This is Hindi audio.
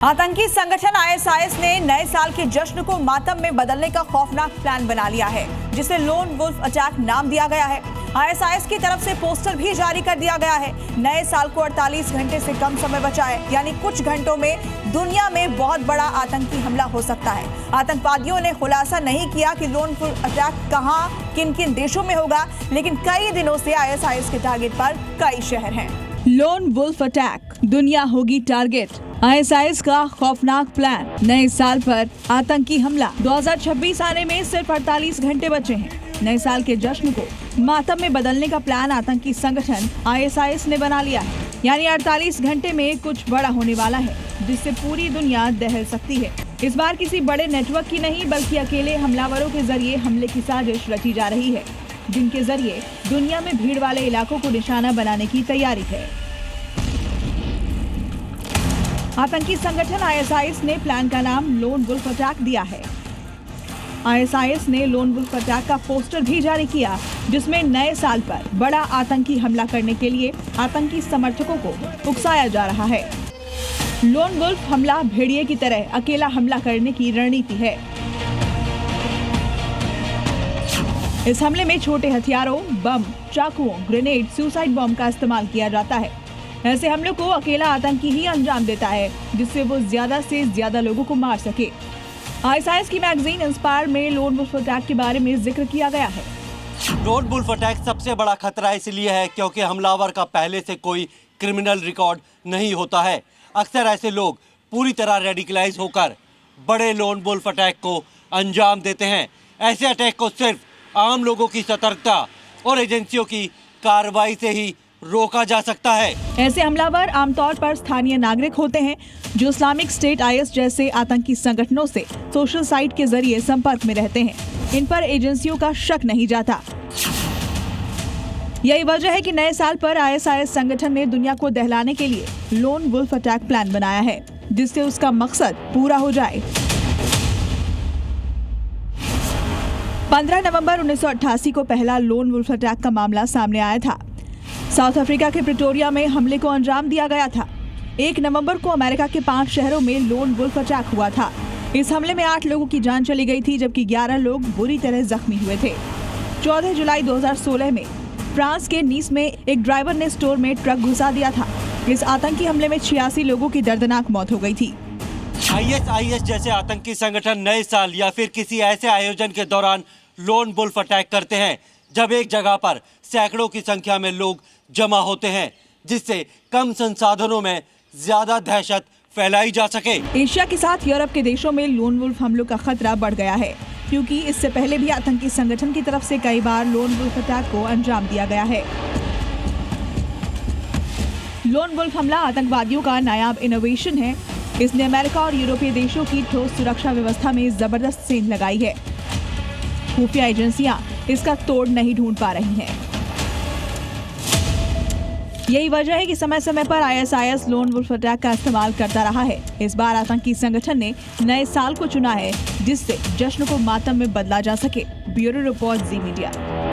आतंकी संगठन आईएसआईएस ने नए साल के जश्न को मातम में बदलने का खौफनाक प्लान बना लिया है, जिसे लोन वुल्फ अटैक नाम दिया गया है। आईएसआईएस की तरफ से पोस्टर भी जारी कर दिया गया है। नए साल को 48 घंटे से कम समय बचा है, यानी कुछ घंटों में दुनिया में बहुत बड़ा आतंकी हमला हो सकता है। आतंकवादियों ने खुलासा नहीं किया कि लोन वुल्फ अटैक कहां, किन किन देशों में होगा, लेकिन कई दिनों से आईएसआईएस के टारगेट पर कई शहर हैं। लोन वुल्फ अटैक, दुनिया होगी टारगेट। आईएसआईएस का खौफनाक प्लान, नए साल पर आतंकी हमला। 2026 आने में सिर्फ 48 घंटे बचे हैं। नए साल के जश्न को मातम में बदलने का प्लान आतंकी संगठन आईएसआईएस ने बना लिया है, यानी 48 घंटे में कुछ बड़ा होने वाला है, जिससे पूरी दुनिया दहल सकती है। इस बार किसी बड़े नेटवर्क की नहीं, बल्कि अकेले हमलावरों के जरिए हमले की साजिश रची जा रही है, जिनके जरिए दुनिया में भीड़ वाले इलाकों को निशाना बनाने की तैयारी है। आतंकी संगठन आईएसआईएस ने प्लान का नाम लोन वुल्फ अटैक दिया है। आईएसआईएस ने लोन वुल्फ अटैक का पोस्टर भी जारी किया, जिसमें नए साल पर बड़ा आतंकी हमला करने के लिए आतंकी समर्थकों को उकसाया जा रहा है। लोन वुल्फ हमला भेड़िए की तरह अकेला हमला करने की रणनीति है। इस हमले में छोटे हथियारों, बम, चाकुओं, ग्रेनेड, सुसाइड बम का इस्तेमाल किया जाता है। ऐसे हमलों को अकेला आतंकी ही अंजाम देता है, जिससे वो ज्यादा से ज्यादा लोगों को मार सके। आईएसआईएस की मैगजीन इंस्पायर में लोन वुल्फ अटैक के बारे में जिक्र किया गया है। लोन वुल्फ अटैक सबसे बड़ा खतरा इसलिए है क्योंकि हमलावर का पहले से कोई क्रिमिनल रिकॉर्ड नहीं होता है। अक्सर ऐसे लोग पूरी तरह रेडिकलाइज होकर बड़े लोन वुल्फ अटैक को अंजाम देते हैं। ऐसे अटैक को सिर्फ आम लोगों की सतर्कता और एजेंसियों की कार्रवाई से ही रोका जा सकता है। ऐसे हमलावर आमतौर पर स्थानीय नागरिक होते हैं, जो इस्लामिक स्टेट आईएस जैसे आतंकी संगठनों से सोशल साइट के जरिए संपर्क में रहते हैं। इन पर एजेंसियों का शक नहीं जाता। यही वजह है कि नए साल पर आईएसआईएस संगठन ने दुनिया को दहलाने के लिए लोन वुल्फ अटैक प्लान बनाया है, जिससे उसका मकसद पूरा हो जाए। 15 नवंबर 1988 को पहला लोन वुल्फ अटैक का मामला सामने आया था। साउथ अफ्रीका के प्रिटोरिया में हमले को अंजाम दिया गया था। 1 नवंबर को अमेरिका के 5 शहरों में लोन वुल्फ अटैक हुआ था। इस हमले में 8 लोगों की जान चली गई थी, जबकि 11 लोग बुरी तरह जख्मी हुए थे। 14 जुलाई 2016 में फ्रांस के नीस में एक ड्राइवर ने स्टोर में ट्रक घुसा दिया था। इस आतंकी हमले में 86 लोगों की दर्दनाक मौत हो गई थी। आईएसआईएस जैसे आतंकी संगठन नए साल या फिर किसी ऐसे आयोजन के दौरान लोन वुल्फ अटैक करते हैं जब एक जगह पर सैकड़ों की संख्या में लोग जमा होते हैं, जिससे कम संसाधनों में ज्यादा दहशत फैलाई जा सके। एशिया के साथ यूरोप के देशों में लोन वुल्फ हमलों का खतरा बढ़ गया है, क्योंकि इससे पहले भी आतंकी संगठन की तरफ से कई बार लोन वुल्फ अटैक को अंजाम दिया गया है। लोन वुल्फ हमला आतंकवादियों का नायाब इनोवेशन है। इसने अमेरिका और यूरोपीय देशों की ठोस सुरक्षा व्यवस्था में जबरदस्त सेंध लगाई है। खुफिया एजेंसियां इसका तोड़ नहीं ढूंढ पा रही हैं। यही वजह है कि समय समय पर आईएसआईएस लोन वुल्फ अटैक का इस्तेमाल करता रहा है। इस बार आतंकी संगठन ने नए साल को चुना है, जिससे जश्न को मातम में बदला जा सके। ब्यूरो रिपोर्ट, जी मीडिया।